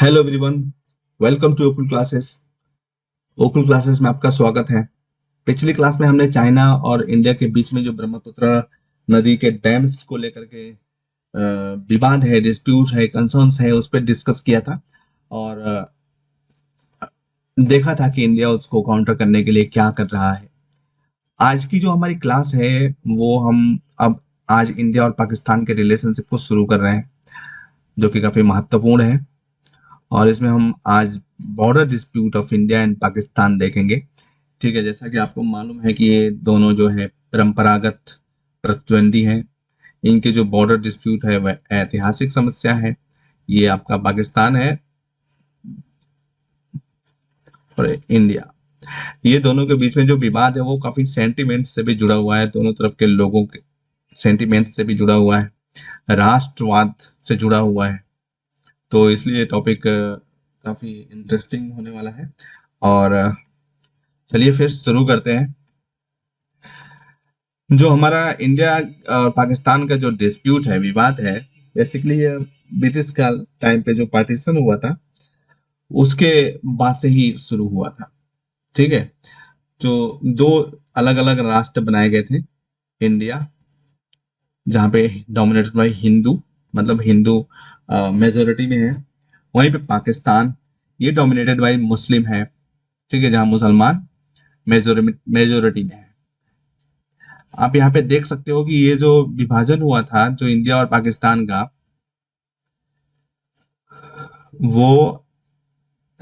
Hello everyone, welcome to Okul classes. Okul classes में आपका स्वागत है। पिछली क्लास में हमने चाइना और इंडिया के बीच में जो ब्रह्मपुत्र नदी के डैम्स को लेकर के विवाद है, डिस्प्यूट है, कंसर्न्स है, उस पर डिस्कस किया था और देखा था कि इंडिया उसको काउंटर करने के लिए क्या कर रहा है। आज की जो हमारी क्लास है वो हम अब आज इंडिया और पाकिस्तान के रिलेशनशिप को शुरू कर रहे हैं, जो कि काफी महत्वपूर्ण है। और इसमें हम आज border dispute of India and Pakistan देखेंगे। ठीक है, जैसा कि आपको मालूम है कि ये दोनों जो है परंपरागत प्रतिद्वंदी हैं। इनके जो बॉर्डर डिस्प्यूट है वह ऐतिहासिक समस्या है। ये आपका पाकिस्तान है और इंडिया, ये दोनों के बीच में जो विवाद है वो काफी सेंटिमेंट से भी जुड़ा हुआ है, दोनों तरफ के लोगों के सेंटिमेंट से भी जुड़ा हुआ है, राष्ट्रवाद से जुड़ा हुआ है। तो इसलिए टॉपिक काफी इंटरेस्टिंग होने वाला है। और चलिए फिर शुरू करते हैं। जो हमारा इंडिया और पाकिस्तान का जो डिस्प्यूट है, विवाद है, बेसिकली ये ब्रिटिश का टाइम पे जो पार्टीशन हुआ था उसके बाद से ही शुरू हुआ था। ठीक है, जो दो अलग अलग राष्ट्र बनाए गए थे। इंडिया जहाँ पे डोमिनेटेड बाई हिंदू, मतलब हिंदू मेजोरिटी में है। वहीं पे पाकिस्तान ये डोमिनेटेड बाई मुस्लिम है। ठीक है, जहाँ मुसलमान मेजोरिटी में है। आप यहाँ पे देख सकते हो कि ये जो विभाजन हुआ था जो इंडिया और पाकिस्तान का, वो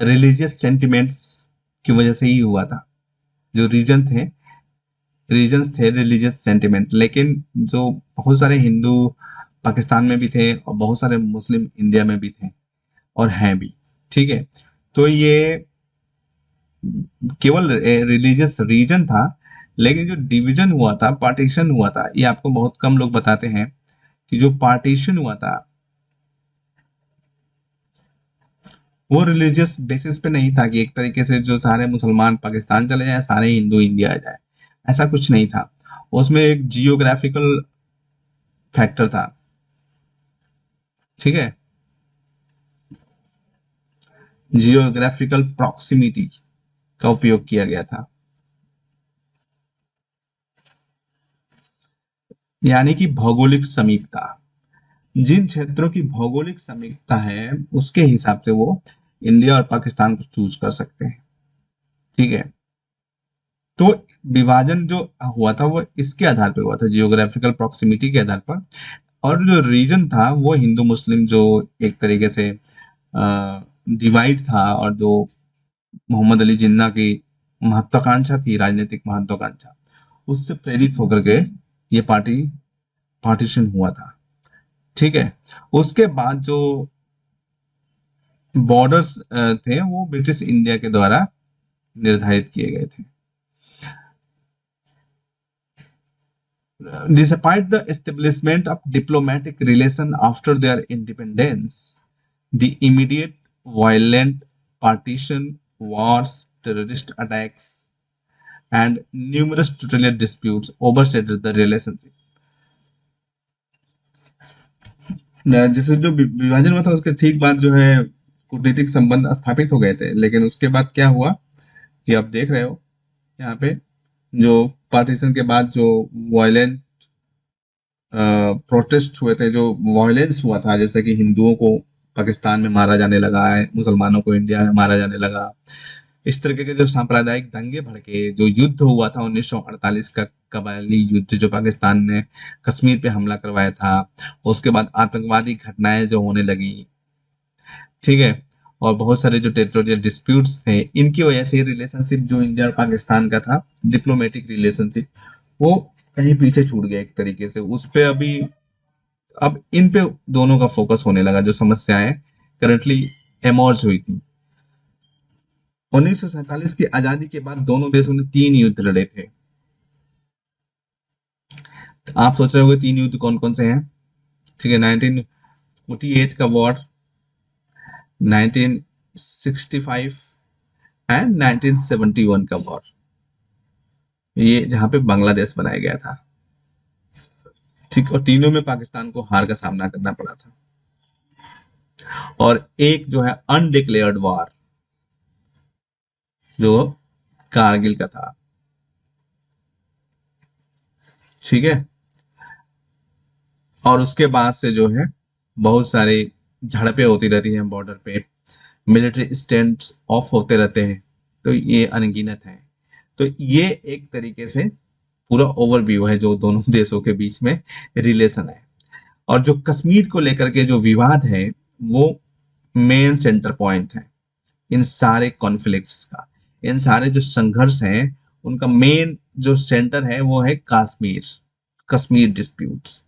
रिलीजियस सेंटिमेंट्स की वजह से ही हुआ था। जो रीजन्स थे रिलीजियस सेंटिमेंट, लेकिन जो बहुत सारे हिंदू पाकिस्तान में भी थे और बहुत सारे मुस्लिम इंडिया में भी थे और हैं भी। ठीक है, तो ये केवल रिलीजियस रीजन था, लेकिन जो डिवीजन हुआ था, पार्टीशन हुआ था, ये आपको बहुत कम लोग बताते हैं कि जो पार्टीशन हुआ था वो रिलीजियस बेसिस पे नहीं था कि एक तरीके से जो सारे मुसलमान पाकिस्तान चले जाए, सारे हिंदू इंडिया आ जाए। ऐसा कुछ नहीं था। उसमें एक जियोग्राफिकल फैक्टर था। ठीक है, जियोग्राफिकल प्रॉक्सिमिटी का उपयोग किया गया था, यानी कि भौगोलिक समीपता। जिन क्षेत्रों की भौगोलिक समीपता है उसके हिसाब से वो इंडिया और पाकिस्तान को चूज कर सकते हैं। ठीक है, तो विभाजन जो हुआ था वो इसके आधार पे हुआ था, जियोग्राफिकल प्रॉक्सिमिटी के आधार पर। और जो रीजन था वो हिंदू मुस्लिम जो एक तरीके से डिवाइड था, और जो मोहम्मद अली जिन्ना की महत्वाकांक्षा थी, राजनीतिक महत्वाकांक्षा, उससे प्रेरित होकर के ये पार्टीशन हुआ था। ठीक है, उसके बाद जो बॉर्डर्स थे वो ब्रिटिश इंडिया के द्वारा निर्धारित किए गए थे। Despite the establishment of diplomatic relations after their independence, the immediate violent partition, wars, terrorist attacks, and numerous territorial disputes overshadowed the relationship. जैसे जो विभाजन हुआ था उसके ठीक बाद जो है कूटनीतिक संबंध स्थापित हो गए थे, लेकिन उसके बाद क्या हुआ कि आप देख रहे हो यहाँ पे जो पार्टीशन के बाद जो वायलेंट प्रोटेस्ट हुए थे, जो वायलेंस हुआ था, जैसे कि हिंदुओं को पाकिस्तान में मारा जाने लगा है, मुसलमानों को इंडिया में मारा जाने लगा। इस तरीके के जो सांप्रदायिक दंगे भड़के, जो युद्ध हुआ था 1948 का कबायली युद्ध, जो पाकिस्तान ने कश्मीर पे हमला करवाया था, उसके बाद आतंकवादी घटनाएं जो होने लगी। ठीक है, और बहुत सारे जो टेरिटोरियल डिस्प्यूट्स थे, इनकी वजह से रिलेशनशिप जो इंडिया और पाकिस्तान का था, डिप्लोमेटिक रिलेशनशिप, वो कहीं पीछे छूट गया एक तरीके से। उस पे अभी अब इन पे दोनों का फोकस होने लगा। जो समस्याएं करंटली एमर्ज हुई थी 1947 की आजादी के बाद, दोनों देशों ने 3 युद्ध लड़े थे। आप सोच रहे होंगे 3 युद्ध कौन कौन से हैं। ठीक है, 1948 का वॉर, 1965 एंड 1971 का वॉर, ये जहां पे बांग्लादेश बनाया गया था। ठीक, और तीनों में पाकिस्तान को हार का सामना करना पड़ा था। और एक जो है अनडिक्लेयर्ड वार, जो कारगिल का था। ठीक है। और उसके बाद से जो है बहुत सारी झड़पें होती रहती हैं बॉर्डर पे, मिलिट्री स्टैंड ऑफ होते रहते हैं, तो ये अनगिनत है। तो ये एक तरीके से पूरा ओवरव्यू है जो दोनों देशों के बीच में रिलेशन है। और जो कश्मीर को लेकर के जो विवाद है, वो मेन सेंटर पॉइंट है इन सारे कॉन्फ्लिक्ट्स का। इन सारे जो संघर्ष हैं, उनका मेन जो सेंटर है वो है कश्मीर, कश्मीर डिस्प्यूट्स।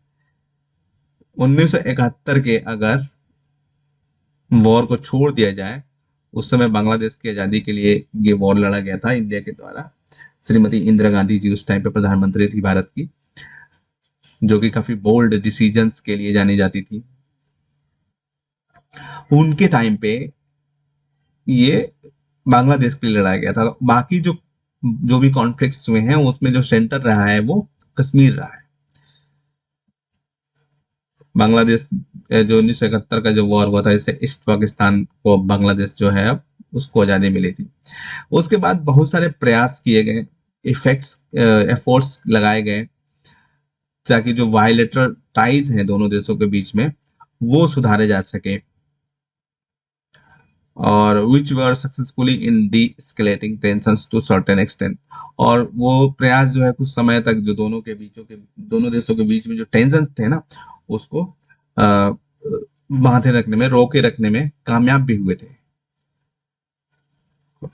1971 के अगर वॉर को छोड़ दिया जाए, उस समय बांग्लादेश की आज़ादी के लिए ये वॉर लड़ा गया था इंडिया के द्वारा। श्रीमती इंदिरा गांधी जी उस टाइम पे प्रधानमंत्री थी भारत की, जो कि काफी बोल्ड डिसीजंस के लिए जानी जाती थी। उनके टाइम पे ये बांग्लादेश के लिए लड़ाया गया था। बाकी जो जो भी कॉन्फ्लिक्ट्स हुए हैं उसमें जो सेंटर रहा है वो कश्मीर रहा है। बांग्लादेश जो 1971 का जो वॉर हुआ था, इससे ईस्ट पाकिस्तान को बांग्लादेश जो है अब उसको आज़ादी मिली थी। उसके बाद बहुत सारे प्रयास किए गए, इफेक्ट्स एफर्ट्स लगाए गए, ताकि जो बायलैटरल टाइज हैं दोनों देशों के बीच में वो सुधारे जा सके, और which were successfully in de-escalating tensions to certain extent. और वो प्रयास जो है कुछ समय तक जो दोनों देशों के बीच में जो टेंशन थे ना, उसको बांधे रखने में, रोके रखने में कामयाब भी हुए थे।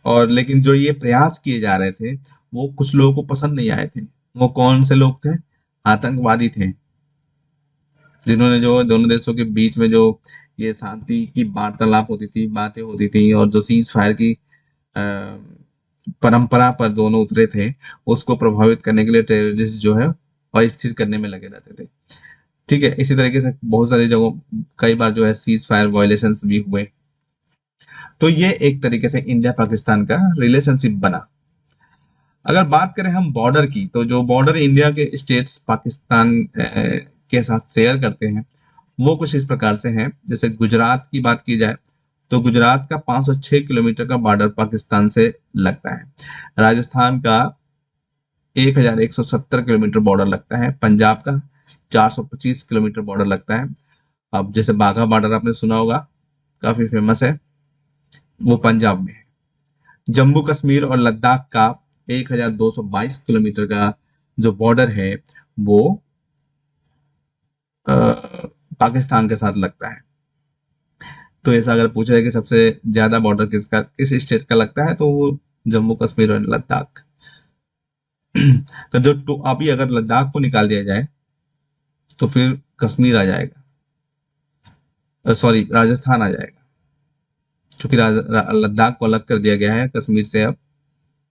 और लेकिन जो ये प्रयास किए जा रहे थे वो कुछ लोगों को पसंद नहीं आए थे। वो कौन से लोग थे? आतंकवादी थे, जिन्होंने जो दोनों देशों के बीच में जो ये शांति की वार्तालाप होती थी, बातें होती थी, और जो सीज फायर की अ, परंपरा पर दोनों उतरे थे, उसको प्रभावित करने के लिए टेररिस्ट जो है अस्थिर करने में लगे रहते थे। ठीक है। इसी तरीके से बहुत सारी जगहों कई बार जो है सीज फायर वायलेशंस भी हुए। तो ये एक तरीके से इंडिया पाकिस्तान का रिलेशनशिप बना। अगर बात करें हम बॉर्डर की, तो जो बॉर्डर इंडिया के स्टेट्स पाकिस्तान के साथ शेयर करते हैं वो कुछ इस प्रकार से हैं। जैसे गुजरात की बात की जाए तो गुजरात का 506 किलोमीटर का बॉर्डर पाकिस्तान से लगता है। राजस्थान का 1170 किलोमीटर बॉर्डर लगता है। पंजाब का 425 किलोमीटर बॉर्डर लगता है। अब जैसे बाघा बॉर्डर आपने सुना होगा, काफी फेमस है, वो पंजाब में है। जम्मू कश्मीर और लद्दाख का 1222 किलोमीटर का जो बॉर्डर है वो अ, पाकिस्तान के साथ लगता है। तो ऐसा अगर पूछा जाए कि सबसे ज्यादा बॉर्डर किस स्टेट का लगता है, तो वो जम्मू कश्मीर और लद्दाख। तो अभी अगर लद्दाख को निकाल दिया जाए तो फिर कश्मीर आ जाएगा, सॉरी राजस्थान आ जाएगा, क्योंकि लद्दाख को अलग कर दिया गया है कश्मीर से अब,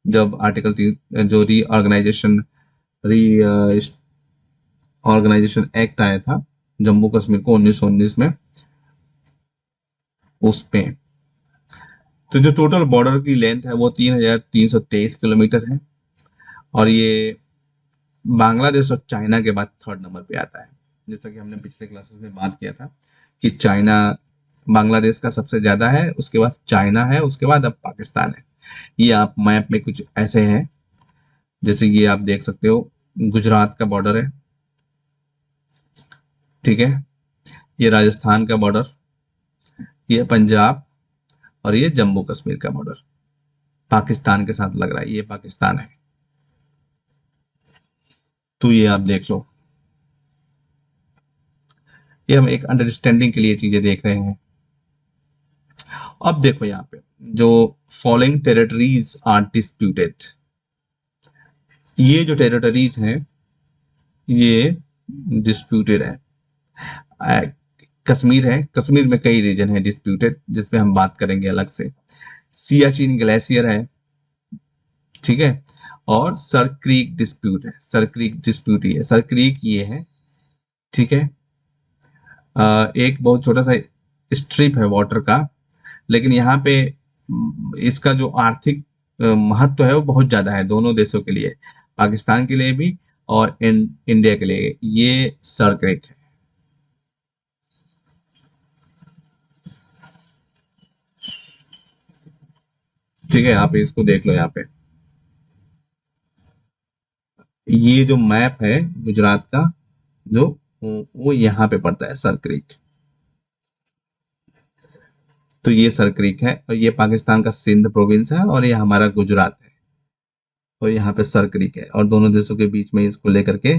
जब आर्टिकल 3 जो री ऑर्गेनाइजेशन एक्ट आया था जम्मू कश्मीर को 1919 में, उस पे। तो जो टोटल बॉर्डर की लेंथ है वो 3323 किलोमीटर है, और ये बांग्लादेश और चाइना के बाद थर्ड नंबर पे आता है। जैसा कि हमने पिछले क्लासेस में बात किया था कि चाइना बांग्लादेश का सबसे ज्यादा है, उसके बाद चाइना है, उसके बाद अब पाकिस्तान है। ये आप मैप में कुछ ऐसे हैं, जैसे ये आप देख सकते हो, गुजरात का बॉर्डर है, ठीक है, ये राजस्थान का बॉर्डर, ये पंजाब, और ये जम्मू कश्मीर का बॉर्डर पाकिस्तान के साथ लग रहा है, ये पाकिस्तान है। तो ये आप देख लो, ये हम एक अंडरस्टैंडिंग के लिए चीजें देख रहे हैं। अब देखो यहाँ पे जो फॉलोइंग टेरिटरीज आर डिस्प्यूटेड, ये जो टेरिटरीज हैं ये डिस्प्यूटेड है। कश्मीर है, कश्मीर में कई रीजन है डिस्प्यूटेड, जिसपे हम बात करेंगे अलग से। सियाचिन ग्लेशियर है, ठीक है, और सर क्रीक डिस्प्यूट है, सर क्रीक डिस्प्यूट ही है, सर क्रीक ये है, ठीक है। एक बहुत छोटा सा स्ट्रिप है वाटर का, लेकिन यहाँ पे इसका जो आर्थिक महत्व है वो बहुत ज्यादा है दोनों देशों के लिए, पाकिस्तान के लिए भी और इंडिया के लिए। ये सर क्रीक है। ठीक है, आप इसको देख लो यहाँ पे। ये जो मैप है गुजरात का, जो वो यहाँ पे पड़ता है, सर क्रीक। तो ये सर क्रीक है, और ये पाकिस्तान का सिंध प्रोविंस है, और ये हमारा गुजरात है, और यहाँ पे सर क्रीक है, और दोनों देशों के बीच में इसको लेकर के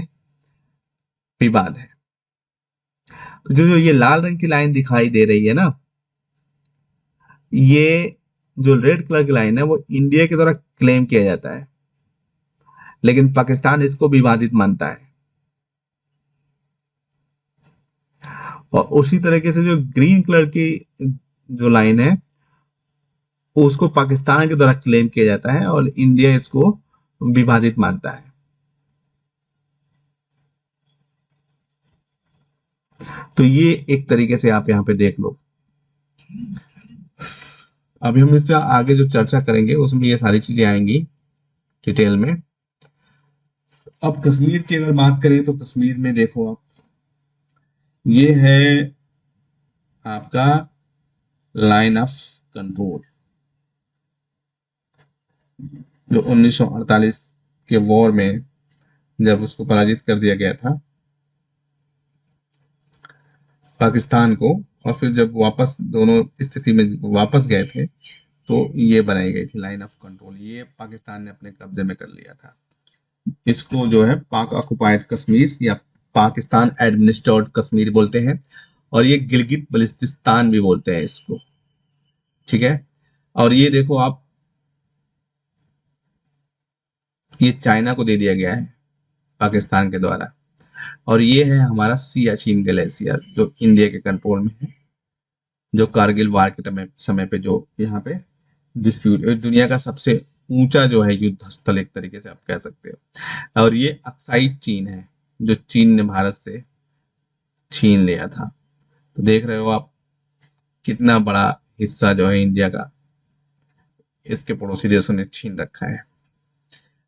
विवाद है। तो जो जो ये लाल रंग की लाइन दिखाई दे रही है ना, ये जो रेड कलर की लाइन है वो इंडिया के द्वारा क्लेम किया जाता है, लेकिन पाकिस्तान इसको विवादित मानता है। और उसी तरीके से जो ग्रीन कलर की जो लाइन है, उसको पाकिस्तान के द्वारा क्लेम किया जाता है, और इंडिया इसको विवादित मानता है। तो ये एक तरीके से आप यहाँ पे देख लो। अभी हम इस पे आगे जो चर्चा करेंगे उसमें ये सारी चीजें आएंगी डिटेल में। अब कश्मीर की अगर बात करें तो कश्मीर में देखो आप, ये है आपका लाइन ऑफ कंट्रोल, जो 1948 के वॉर में जब उसको पराजित कर दिया गया था पाकिस्तान को, और फिर जब वापस दोनों स्थिति में वापस गए थे, तो ये बनाई गई थी लाइन ऑफ कंट्रोल। ये पाकिस्तान ने अपने कब्जे में कर लिया था। इसको जो है पाक ऑक्युपाइड कश्मीर या पाकिस्तान एडमिनिस्ट्रेटेड कश्मीर बोलते हैं, और ये गिलगित बल्तिस्तान भी बोलते हैं इसको। ठीक है, और ये देखो आप, ये चाइना को दे दिया गया है पाकिस्तान के द्वारा, और ये है हमारा सियाचिन ग्लेशियर जो इंडिया के कंट्रोल में है, जो कारगिल वार के समय पे जो यहाँ पे डिस्प्यूट, दुनिया का सबसे ऊंचा जो है युद्ध स्थल एक तरीके से आप कह सकते हो। और ये अक्साई चीन है, जो चीन ने भारत से छीन लिया था। तो देख रहे हो आप कितना बड़ा हिस्सा जो है इंडिया का इसके पड़ोसी देशों ने छीन रखा है।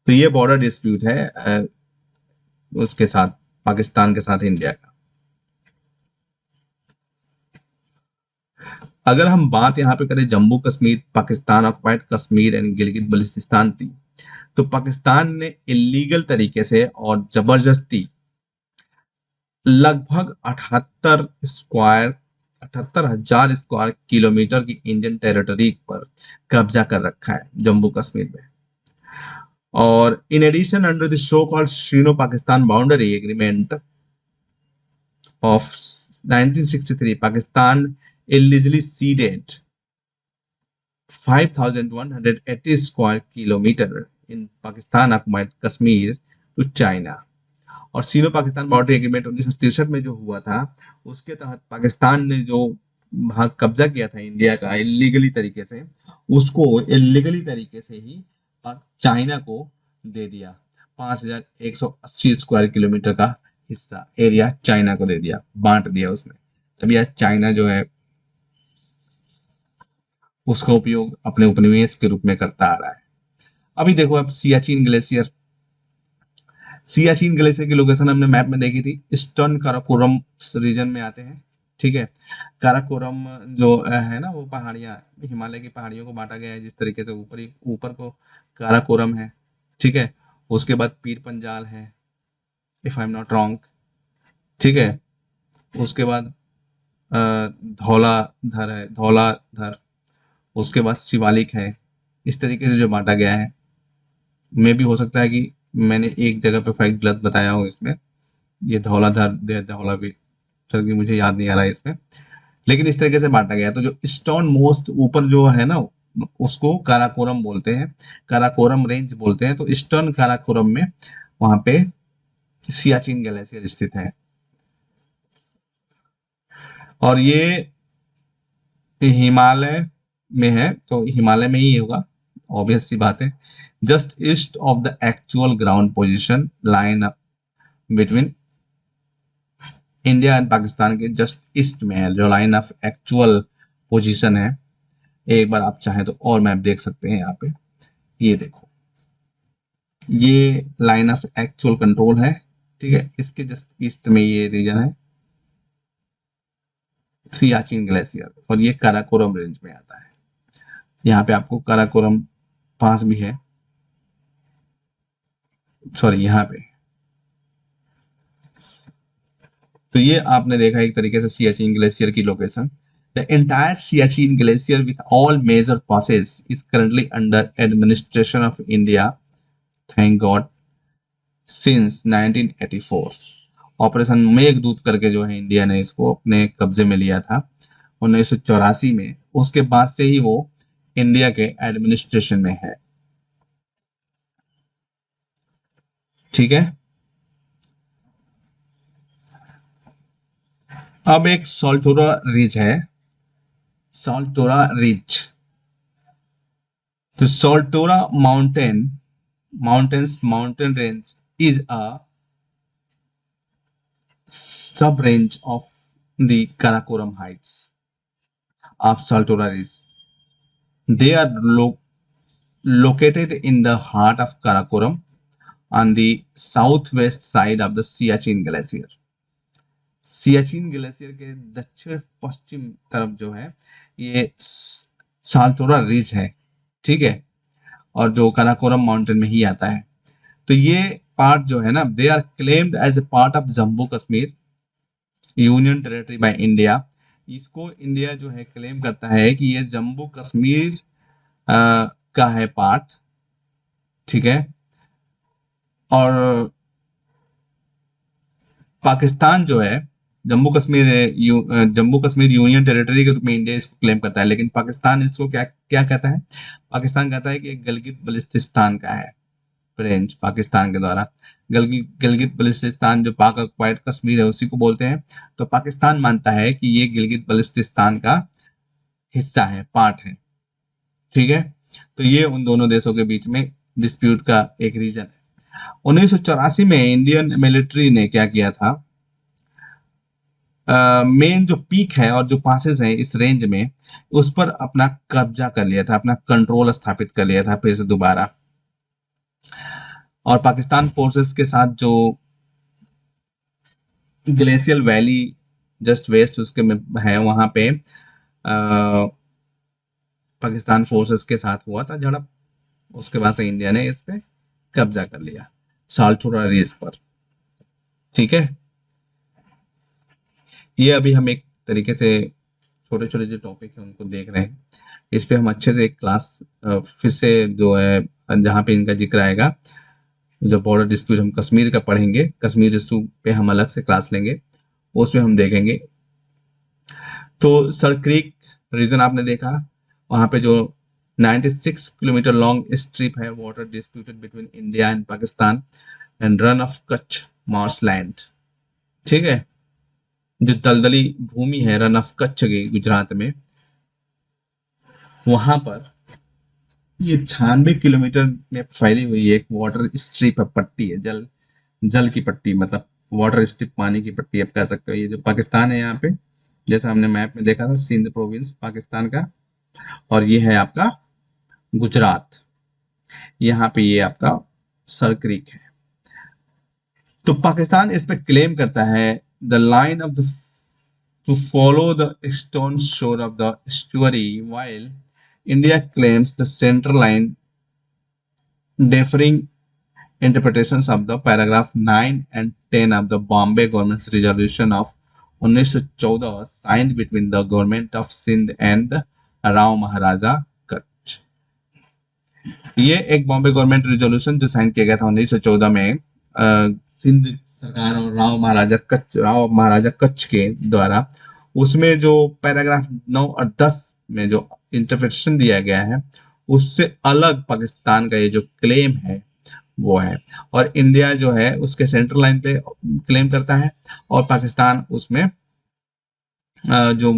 तो ये बॉर्डर डिस्प्यूट है उसके साथ, पाकिस्तान के साथ इंडिया का। अगर हम बात यहाँ पे करें जम्मू कश्मीर, पाकिस्तान ऑक्युपाइड कश्मीर एंड गिलगित बल्तिस्तान थी, तो पाकिस्तान ने इलीगल तरीके से और जबरदस्ती लगभग 78,000 स्क्वायर किलोमीटर की इंडियन टेरिटरी पर कब्जा कर रखा है जम्मू कश्मीर में। और in addition under the so called Sino Pakistan boundary agreement of 1963, Pakistan illegally ceded 5,180 square kilometre in Pakistan occupied Kashmir to China. और सीनो पाकिस्तान बाउंड्री एग्रीमेंट 1963 में जो हुआ था, उसके तहत पाकिस्तान ने जो भाग कब्जा किया था इंडिया का इलीगली तरीके से, उसको इलीगली तरीके से ही चाइना को दे दिया। 5,180 स्क्वायर किलोमीटर का हिस्सा एरिया चाइना को दे दिया, बांट दिया उसमें। तभी आज चाइना जो है उसका उपयोग अपने उपनिवेश के रूप में करता आ रहा है। अभी देखो अब सियाचिन ग्लेशियर, सियाचिन ग्लेशियर की लोकेशन हमने मैप में देखी थी, ईस्टर्न काराकोरम रीजन में आते हैं। ठीक है, काराकोरम जो है ना, वो पहाड़ियां, हिमालय की पहाड़ियों को बांटा गया है जिस तरीके से, ऊपर को काराकोरम है। ठीक है, उसके बाद पीर पंजाल है, if I am not wrong. ठीक है, उसके बाद धौलाधर है, धौलाधर, उसके बाद शिवालिक है। इस तरीके से जो बांटा गया है, मे भी हो सकता है कि मैंने एक जगह पे फैक्ट गलत बताया हो इसमें, ये धौलाधर धौलावीर की मुझे याद नहीं आ रहा है इसमें, लेकिन इस तरीके से बांटा गया है। तो जो ईस्टर्न मोस्ट ऊपर जो है ना, उसको काराकोरम बोलते हैं, काराकोरम रेंज बोलते हैं। तो ईस्टर्न काराकोरम में वहां पे सियाचिन ग्लेशियर स्थित है, और ये हिमालय में है, तो हिमालय में ही होगा, ऑब्वियस सी बात है। Just east of the actual ground position line between India and Pakistan के जस्ट ईस्ट में है, जो लाइन ऑफ एक्चुअल पोजीशन है। एक बार आप चाहें तो और मैप देख सकते हैं यहाँ पे, ये देखो, ये लाइन ऑफ एक्चुअल कंट्रोल है। ठीक है, इसके जस्ट ईस्ट में ये रीजन है सियाचिन ग्लेशियर, और ये काराकोरम रेंज में आता है। यहाँ पे आपको काराकोरम पास भी है, सॉरी यहाँ पे। तो ये आपने देखा एक तरीके से सियाचिन ग्लेशियर की लोकेशन। The entire Siachen glacier with all major passes is currently under administration of India, thank God, since 1984। Operation Meghdoot करके जो है इंडिया ने इसको अपने कब्जे में लिया था 1984 में। उसके बाद से ही वो इंडिया के एडमिनिस्ट्रेशन में है। ठीक है। अब एक सोल्टोरा रिज है, सोल्टोरा रिज। तो Saltoro mountain range is a sub-range of the Karakoram Heights of Saltoro Ridge. They are located in the heart of Karakoram on the southwest side of the Siachen Glacier. Siachen glacier के दक्षिण पश्चिम तरफ जो है ये Saltora ridge है, ठीक है, और जो काराकोरम माउंटेन में ही आता है। तो ये पार्ट जो है ना, they are claimed as a part of Jammu Kashmir union territory by India. इसको इंडिया जो है क्लेम करता है कि ये जम्मू कश्मीर का है पार्ट, ठीक है। और पाकिस्तान जो है जम्मू कश्मीर यूनियन टेरिटरी के रूप में इंडिया इसको क्लेम करता है, लेकिन पाकिस्तान इसको क्या क्या कहता है? पाकिस्तान कहता है कि ये गिलगित बल्तिस्तान का है रेंज, पाकिस्तान के द्वारा। गिलगित बल्तिस्तान जो पाक ऑक्युपाइड कश्मीर है उसी को बोलते हैं। तो पाकिस्तान मानता है कि ये गिलगित बल्तिस्तान का हिस्सा है, पार्ट है, ठीक है। तो ये उन दोनों देशों के बीच में डिस्प्यूट का एक रीजन है। 1984 में इंडियन मिलिट्री ने क्या किया था, मेन जो पीक है और जो पासेस हैं इस रेंज में, उस पर अपना कब्जा कर लिया था, अपना कंट्रोल स्थापित कर लिया था फिर से दोबारा। और पाकिस्तान फोर्सेस के साथ जो ग्लेशियल वैली जस्ट वेस्ट उसके में है, वहां पे पाकिस्तान फोर्सेस के साथ हुआ था झड़प। उसके बाद से इंडिया ने इस पे कब्जा कर लिया साल्टोरा रिज पर, ठीक है। ये अभी हम एक तरीके से छोटे छोटे जो टॉपिक है उनको देख रहे हैं। इस पे हम अच्छे से एक क्लास फिर से जो है जहाँ पे इनका जिक्र आएगा, जो बॉर्डर डिस्प्यूट हम कश्मीर का पढ़ेंगे, कश्मीर इशू पे हम अलग से क्लास लेंगे, उसमें हम देखेंगे। तो सर क्रीक रीजन आपने देखा, वहाँ पे जो 96 किलोमीटर लॉन्ग स्ट्रिप है water disputed between India and Pakistan and run of Kutch Marsh land, ठीक है। जो दलदली भूमि है रन ऑफ कच्छ की गुजरात में, वहां पर ये 96 किलोमीटर में फैली हुई एक वाटर स्ट्रिप है, पट्टी है, जल की पट्टी, मतलब वाटर स्ट्रिप, पानी की पट्टी आप कह सकते हो। ये जो पाकिस्तान है यहाँ पे, जैसा हमने मैप में देखा था, सिंध प्रोविंस पाकिस्तान का, और ये है आपका गुजरात, यहाँ पे ये आपका सर क्रीक है। तो पाकिस्तान इस पे क्लेम करता है the line of the to follow the eastern shore of the estuary, while India claims the central line, differing interpretations of the paragraph 9 and 10 of the Bombay government's resolution of 1914 signed between the government of Sindh and Rao Maharaja Kutch. ये एक Bombay government resolution जो sign किया गया था 1914 में सिंध सरकार और राव महाराजा कच्छ के द्वारा। उसमें जो पैराग्राफ 9 और 10 में जो इंटरप्रिटेशन दिया गया है, उससे अलग पाकिस्तान का ये जो क्लेम है वो है, और इंडिया जो है उसके सेंट्रल लाइन पे क्लेम करता है, और पाकिस्तान उसमें जो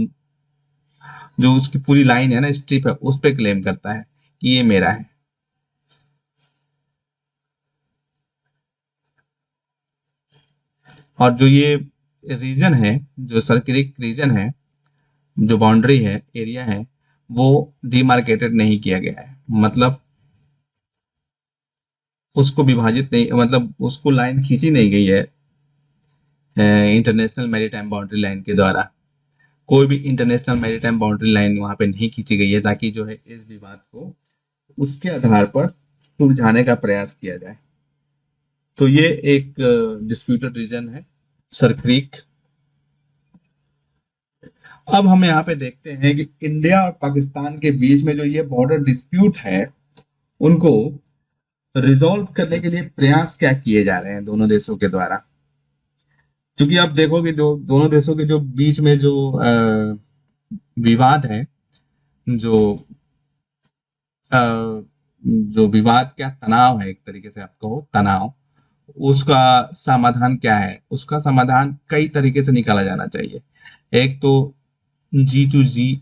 जो उसकी पूरी लाइन है ना, स्ट्रिप है, उस पे क्लेम करता है कि ये मेरा है। और जो ये रीजन है, जो सर्किलिक रीजन है, जो बाउंड्री है, एरिया है, वो डिमार्केटेड नहीं किया गया है, मतलब उसको विभाजित नहीं, मतलब उसको लाइन खींची नहीं गई है इंटरनेशनल मैरीटाइम बाउंड्री लाइन के द्वारा। कोई भी इंटरनेशनल मैरीटाइम बाउंड्री लाइन वहां पे नहीं खींची गई है, ताकि जो है इस विवाद को उसके आधार पर सुलझाने का प्रयास किया जाए। तो ये एक डिस्प्यूटेड रीजन है, सर क्रीक। अब हम यहाँ पे देखते हैं कि इंडिया और पाकिस्तान के बीच में जो ये बॉर्डर डिस्प्यूट है, उनको रिजॉल्व करने के लिए प्रयास क्या किए जा रहे हैं दोनों देशों के द्वारा। क्योंकि आप देखोगे जो दोनों देशों के जो बीच में जो विवाद है, जो अ, जो विवाद क्या तनाव है, एक तरीके से आप कहो तनाव, उसका समाधान क्या है? उसका समाधान कई तरीके से निकाला जाना चाहिए। एक तो G to G,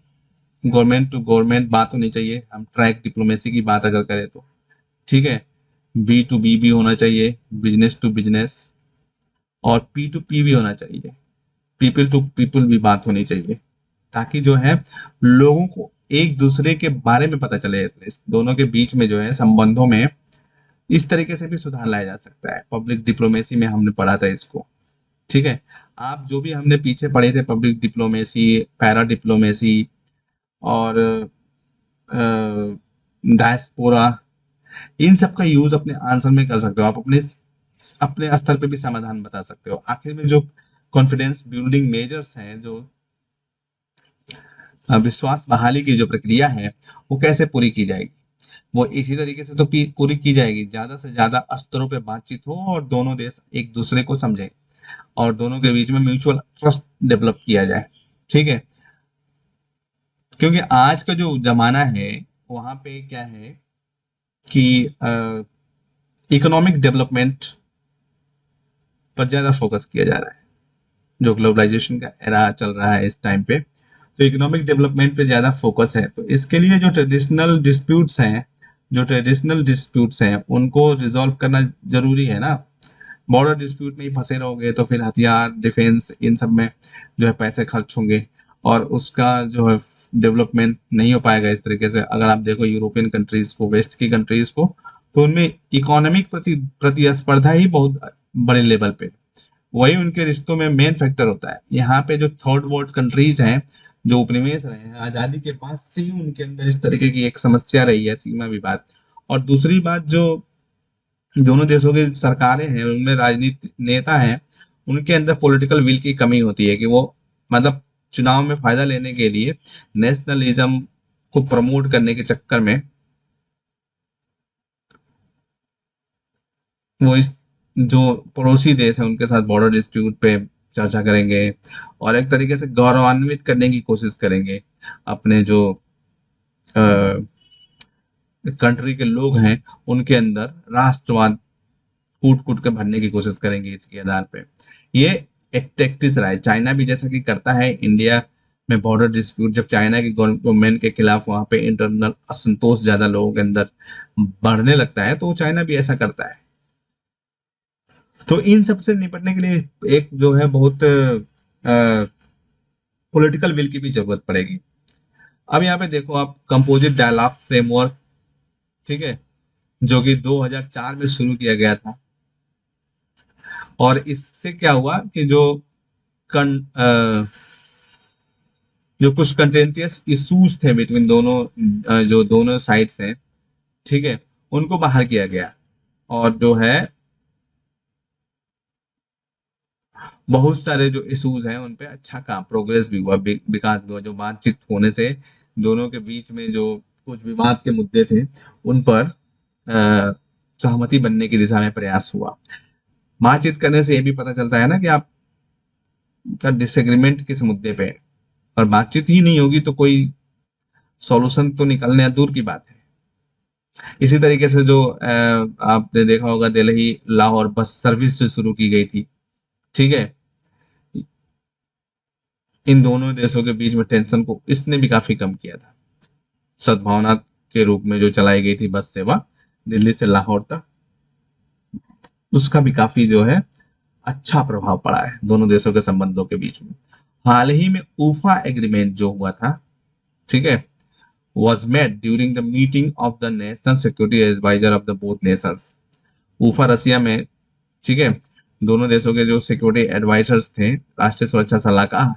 government to government बात होनी चाहिए, हम ट्रैक डिप्लोमेसी की बात अगर करें तो, ठीक है। बी टू बी भी होना चाहिए, बिजनेस टू बिजनेस, और पी टू पी भी होना चाहिए, पीपल टू पीपल भी बात होनी चाहिए, ताकि जो है लोगों को एक दूसरे के बारे में पता चले। इस दोनों के बीच में जो है संबंधों में इस तरीके से भी सुधार लाया जा सकता है। पब्लिक डिप्लोमेसी में हमने पढ़ा था इसको, ठीक है। आप जो भी हमने पीछे पढ़े थे, पब्लिक डिप्लोमेसी, पैरा डिप्लोमेसी, और डायस्पोरा, इन सब का यूज अपने आंसर में कर सकते हो। आप अपने अपने स्तर पे भी समाधान बता सकते हो। आखिर में जो कॉन्फिडेंस बिल्डिंग मेजर्स हैं, जो विश्वास बहाली की जो प्रक्रिया है, वो कैसे पूरी की जाएगी? वो इसी तरीके से तो पूरी की जाएगी, ज्यादा से ज्यादा स्तरों पे बातचीत हो और दोनों देश एक दूसरे को समझे और दोनों के बीच में म्यूचुअल ट्रस्ट डेवलप किया जाए, ठीक है। क्योंकि आज का जो जमाना है, वहां पे क्या है कि इकोनॉमिक डेवलपमेंट पर ज्यादा फोकस किया जा रहा है। जो ग्लोबलाइजेशन का एरा चल रहा है इस टाइम पे, तो इकोनॉमिक डेवलपमेंट पे ज्यादा फोकस है। तो इसके लिए जो ट्रेडिशनल डिस्प्यूट्स हैं उनको रिजॉल्व करना जरूरी है ना। बॉर्डर डिस्प्यूट में ही फंसे रहोगे तो फिर हथियार, डिफेंस, इन सब में जो है पैसे खर्च होंगे और उसका जो है डेवलपमेंट नहीं हो पाएगा इस तरीके से। अगर आप देखो यूरोपियन कंट्रीज को, वेस्ट की कंट्रीज को, तो उनमें इकोनॉमिक प्रतिस्पर्धा ही बहुत बड़े लेवल पे, वही उनके रिश्तों में मेन फैक्टर होता है। यहाँ पे जो थर्ड वर्ल्ड कंट्रीज हैं, जो उपनिवेश रहे हैं, आजादी के बाद से ही उनके अंदर इस तरीके की एक समस्या रही है, सीमा विवाद। और दूसरी बात, जो दोनों देशों की सरकारें हैं, उनमें राजनीति नेता हैं, उनके अंदर पॉलिटिकल विल की कमी होती है कि वो मतलब चुनाव में फायदा लेने के लिए नेशनलिज्म को प्रमोट करने के चक्कर में वो इस जो पड़ोसी देश है उनके साथ बॉर्डर डिस्प्यूट पे चर्चा करेंगे और एक तरीके से गौरवान्वित करने की कोशिश करेंगे अपने जो कंट्री के लोग हैं, उनके अंदर राष्ट्रवाद कूट कूट के भरने की कोशिश करेंगे इसके आधार पे। ये एक टैक्टिस रहा है। चाइना भी जैसा कि करता है इंडिया में बॉर्डर डिस्प्यूट, जब चाइना की गवर्नमेंट के खिलाफ वहां पे इंटरनल असंतोष ज्यादा लोगों के अंदर बढ़ने लगता है, तो चाइना भी ऐसा करता है। तो इन सब से निपटने के लिए एक जो है बहुत पॉलिटिकल विल की भी जरूरत पड़ेगी। अब यहाँ पे देखो आप, कंपोजिट डायलॉग फ्रेमवर्क, ठीक है, जो कि 2004 में शुरू किया गया था। और इससे क्या हुआ कि जो कुछ कंटेंटियस इश्यूज थे बिटवीन दोनों जो दोनों साइड्स हैं, ठीक है, उनको बाहर किया गया। और जो है बहुत सारे जो इश्यूज हैं उन पे अच्छा काम, प्रोग्रेस भी हुआ, विकास भी हुआ। जो बातचीत होने से दोनों के बीच में जो कुछ विवाद के मुद्दे थे, उन पर सहमति बनने की दिशा में प्रयास हुआ। बातचीत करने से ये भी पता चलता है ना कि आपका डिसएग्रीमेंट किस मुद्दे पे है, और बातचीत ही नहीं होगी तो कोई सॉल्यूशन तो निकलना दूर की बात है। इसी तरीके से जो आपने देखा होगा, दिल्ली लाहौर बस सर्विस जो शुरू की गई थी, ठीक है, इन दोनों देशों के बीच में टेंशन को इसने भी काफी कम किया था। सद्भावना के रूप में जो चलाई गई थी बस सेवा दिल्ली से लाहौर तक, उसका भी काफी जो है अच्छा प्रभाव पड़ा है दोनों देशों के संबंधों के बीच में। हाल ही में ऊफा एग्रीमेंट जो हुआ था, ठीक है, was met during the meeting of the national security advisor of the both nations। ऊफा रसिया में, ठीक है, दोनों देशों के जो सिक्योरिटी एडवाइजर्स थे, राष्ट्रीय सुरक्षा सलाहकार,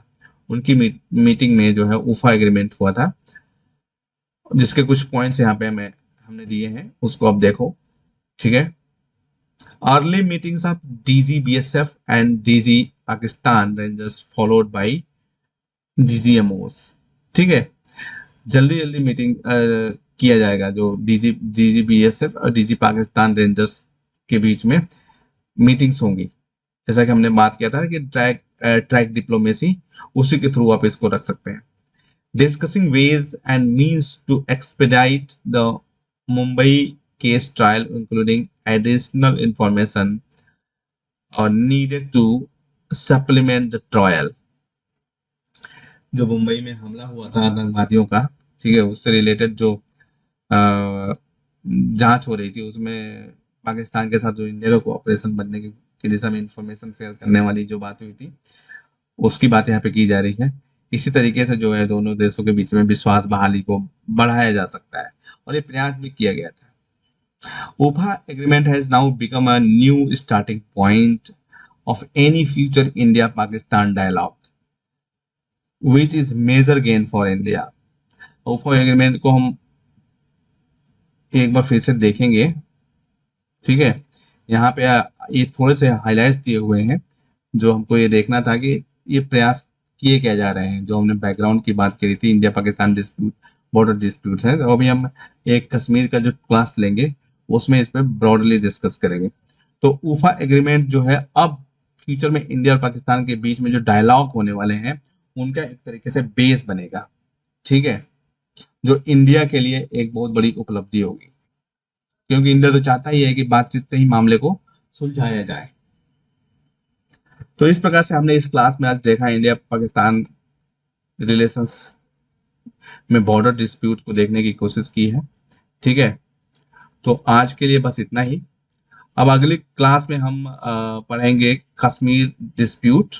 उनकी मीटिंग में जो है ऊफा एग्रीमेंट हुआ था, जिसके कुछ पॉइंट्स यहाँ पे मैं हमने दिए हैं उसको अब देखो, ठीक है। Early meetings of DG BSF and DG Pakistan rangers followed by DGMOs, ठीक है। जल्दी जल्दी मीटिंग किया जाएगा, जो DG BSF और DG पाकिस्तान रेंजर्स के बीच में मीटिंग्स होंगी। जैसा कि हमने बात किया था कि ट्रैक डिप्लोमेसी, उसी के थ्रू आप इसको रख सकते हैं। Discussing ways and means to expedite the Mumbai case trial including additional information और needed to supplement the trial. जो मुंबई में हमला हुआ था आतंकवादियों का, ठीक है, उससे रिलेटेड जो जांच हो रही थी, उसमें पाकिस्तान के साथ जो इंडिया का कोऑपरेशन बनने की दिशा में इंफॉर्मेशन शेयर करने वाली जो बात हुई थी, उसकी बात यहाँ पे की जा रही है। इसी तरीके से जो है दोनों देशों के बीच में विश्वास बहाली को बढ़ाया जा सकता है, और ये प्रयास भी किया गया था। OPA agreement has now become a new starting point of any future India-Pakistan dialogue, which is major gain for India. OPA agreement को हम एक बार फिर से देखेंगे, ठीक है। यहाँ पे ये थोड़े से हाइलाइट्स दिए हुए हैं, जो हमको ये देखना था कि ये प्रयास किए क्या जा रहे हैं। जो हमने बैकग्राउंड की बात करी थी, India Pakistan dispute, border dispute है, तो अभी हम एक कश्मीर का जो क्लास लेंगे उसमें इस पर ब्रॉडली डिस्कस करेंगे। तो ऊफा एग्रीमेंट जो है, अब फ्यूचर में इंडिया और पाकिस्तान के बीच में जो डायलॉग होने वाले हैं, उनका एक तरीके से बेस बनेगा, ठीक है, जो इंडिया के लिए एक बहुत बड़ी उपलब्धि होगी, क्योंकि इंडिया तो चाहता ही है कि बातचीत से ही मामले को सुलझाया जाए। तो इस प्रकार से हमने इस क्लास में आज देखा इंडिया पाकिस्तान रिलेशंस में बॉर्डर डिस्प्यूट को देखने की कोशिश की है, ठीक है। तो आज के लिए बस इतना ही। अब अगली क्लास में हम पढ़ेंगे कश्मीर डिस्प्यूट,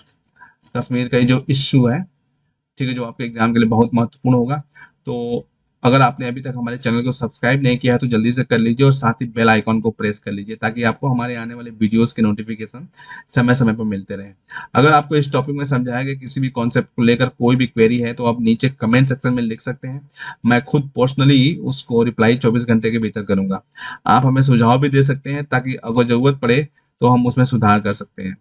कश्मीर का जो इश्यू है, ठीक है, जो आपके एग्जाम के लिए बहुत महत्वपूर्ण होगा। तो अगर आपने अभी तक हमारे चैनल को सब्सक्राइब नहीं किया है तो जल्दी से कर लीजिए, और साथ ही बेल आइकॉन को प्रेस कर लीजिए, ताकि आपको हमारे आने वाले वीडियोस के नोटिफिकेशन समय समय पर मिलते रहें। अगर आपको इस टॉपिक में समझाया गया किसी भी कॉन्सेप्ट को लेकर कोई भी क्वेरी है, तो आप नीचे कमेंट सेक्शन में लिख सकते हैं। मैं खुद पर्सनली उसको रिप्लाई 24 घंटे के भीतर करूंगा। आप हमें सुझाव भी दे सकते हैं, ताकि अगर जरूरत पड़े तो हम उसमें सुधार कर सकते हैं।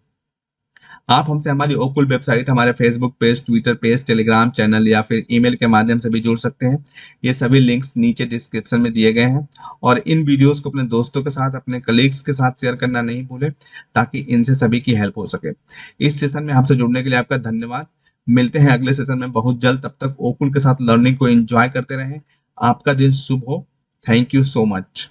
आप हमसे हमारी ओकुल वेबसाइट, हमारे Facebook page, Twitter page, Telegram channel या फिर ईमेल के माध्यम से भी जुड़ सकते हैं। ये सभी लिंक्स नीचे डिस्क्रिप्शन में दिए गए हैं। और इन वीडियोस को अपने दोस्तों के साथ, अपने कलीग्स के साथ शेयर करना नहीं भूलें, ताकि इनसे सभी की हेल्प हो सके। इस सेशन में हमसे जुड़ने के लिए आपका धन्यवाद। मिलते हैं अगले सेशन में बहुत जल्द। तब तक ओकुल के साथ लर्निंग को एंजॉय करते रहें। आपका दिन शुभ हो। Thank you so much.